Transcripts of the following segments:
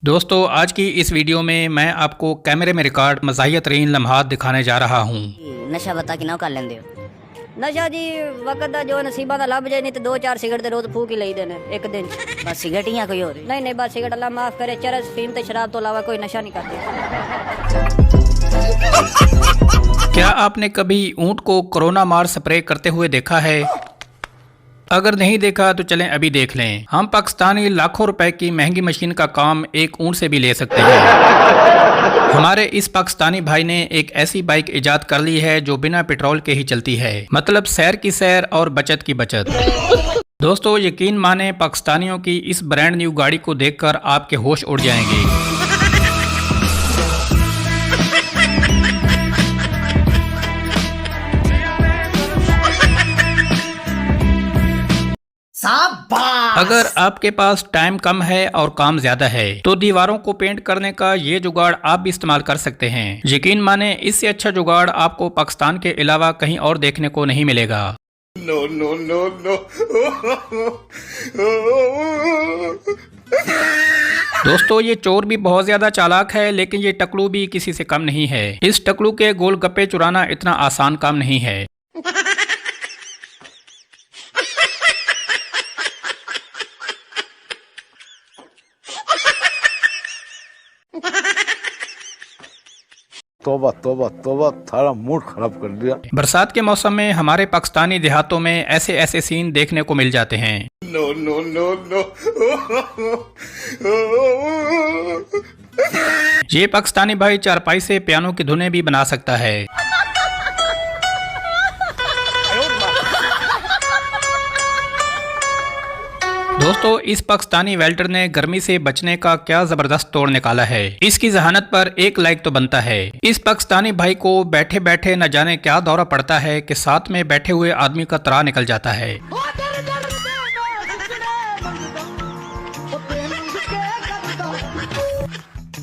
दोस्तों आज की इस वीडियो में मैं आपको कैमरे में रिकॉर्ड मज़ाहिया तरीन लम्हात दिखाने जा रहा हूँ। नशा बता कि ना कर लेंदे हो नशा जी वक्त दा जो नसीबा दा लभ जाए नहीं तो 2-4 सिगरेट दे रोज फूक ही लईदे ने एक दिन बस सिगरेट ही कोई और नहीं बस सिगरेट अल्लाह माफ करे चरस फीम ते शराब तो अलावा कोई नशा नहीं करते। क्या आपने कभी ऊंट को कोरोना मार स्प्रे करते हुए देखा है? अगर नहीं देखा तो चलें अभी देख लें। हम पाकिस्तानी लाखों रुपए की महंगी मशीन का काम एक ऊंट से भी ले सकते हैं। हमारे इस पाकिस्तानी भाई ने एक ऐसी बाइक इजाद कर ली है जो बिना पेट्रोल के ही चलती है, मतलब सैर की सैर और बचत की बचत। दोस्तों यकीन माने पाकिस्तानियों की इस ब्रांड न्यू गाड़ी को देखकर आपके होश उड़ जाएंगे। अगर आपके पास टाइम कम है और काम ज्यादा है तो दीवारों को पेंट करने का ये जुगाड़ आप भी इस्तेमाल कर सकते हैं। यकीन माने इससे अच्छा जुगाड़ आपको पाकिस्तान के अलावा कहीं और देखने को नहीं मिलेगा। No no no no. दोस्तों ये चोर भी बहुत ज्यादा चालाक है, लेकिन ये टकलू भी किसी से कम नहीं है। इस टकलू के गोलगप्पे चुराना इतना आसान काम नहीं है। तोबा तोबा तोबा, थारा मूड खराब कर दिया। बरसात के मौसम में हमारे पाकिस्तानी देहातों में ऐसे ऐसे सीन देखने को मिल जाते हैं। No no no no. ये पाकिस्तानी भाई चारपाई से पियानो की धुनें भी बना सकता है। दोस्तों इस पाकिस्तानी वेल्डर ने गर्मी से बचने का क्या जबरदस्त तोड़ निकाला है। इसकी जहानत पर एक लाइक तो बनता है। इस पाकिस्तानी भाई को बैठे बैठे न जाने क्या दौरा पड़ता है कि साथ में बैठे हुए आदमी का त्राह निकल जाता है।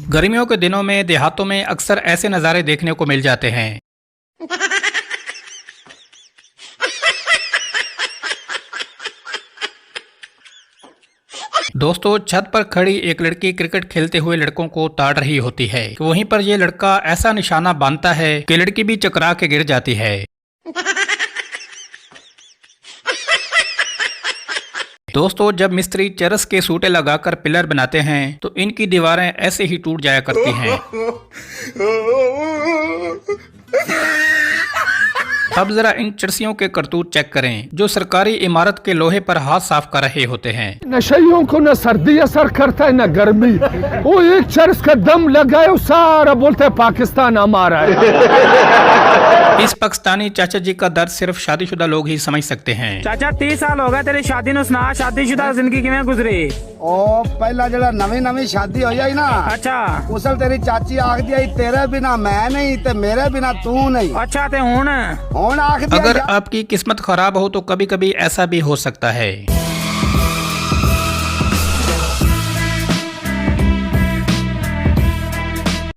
गर्मियों के दिनों में देहातों में अक्सर ऐसे नज़ारे देखने को मिल जाते हैं। दोस्तों छत पर खड़ी एक लड़की क्रिकेट खेलते हुए लड़कों को ताड़ रही होती है। वहीं पर यह लड़का ऐसा निशाना बांधता है कि लड़की भी चकरा के गिर जाती है। दोस्तों जब मिस्त्री चरस के सूटे लगाकर पिलर बनाते हैं तो इनकी दीवारें ऐसे ही टूट जाया करती हैं। अब जरा इन चरसियों के करतूत चेक करें जो सरकारी इमारत के लोहे पर हाथ साफ कर रहे होते हैं। नशइयों को न सर्दी असर करता है न गर्मी। वो एक चरस का दम लगाए सारा बोलते हैं पाकिस्तान हमारा है। इस पाकिस्तानी चाचा जी का दर्द सिर्फ शादीशुदा लोग ही समझ सकते हैं। चाचा 30 साल हो गए तेरी शादी नु सुना, शादीशुदा जिंदगी किवें गुजरी? ओ पहला जड़ा नवी शादी हो जाई ना, अच्छा उसल तेरी चाची आख दी तेरे बिना मैं नहीं ते मेरे बिना तू नहीं। अच्छा ते हुन आख दी अगर आपकी किस्मत खराब हो तो कभी कभी ऐसा भी हो सकता है।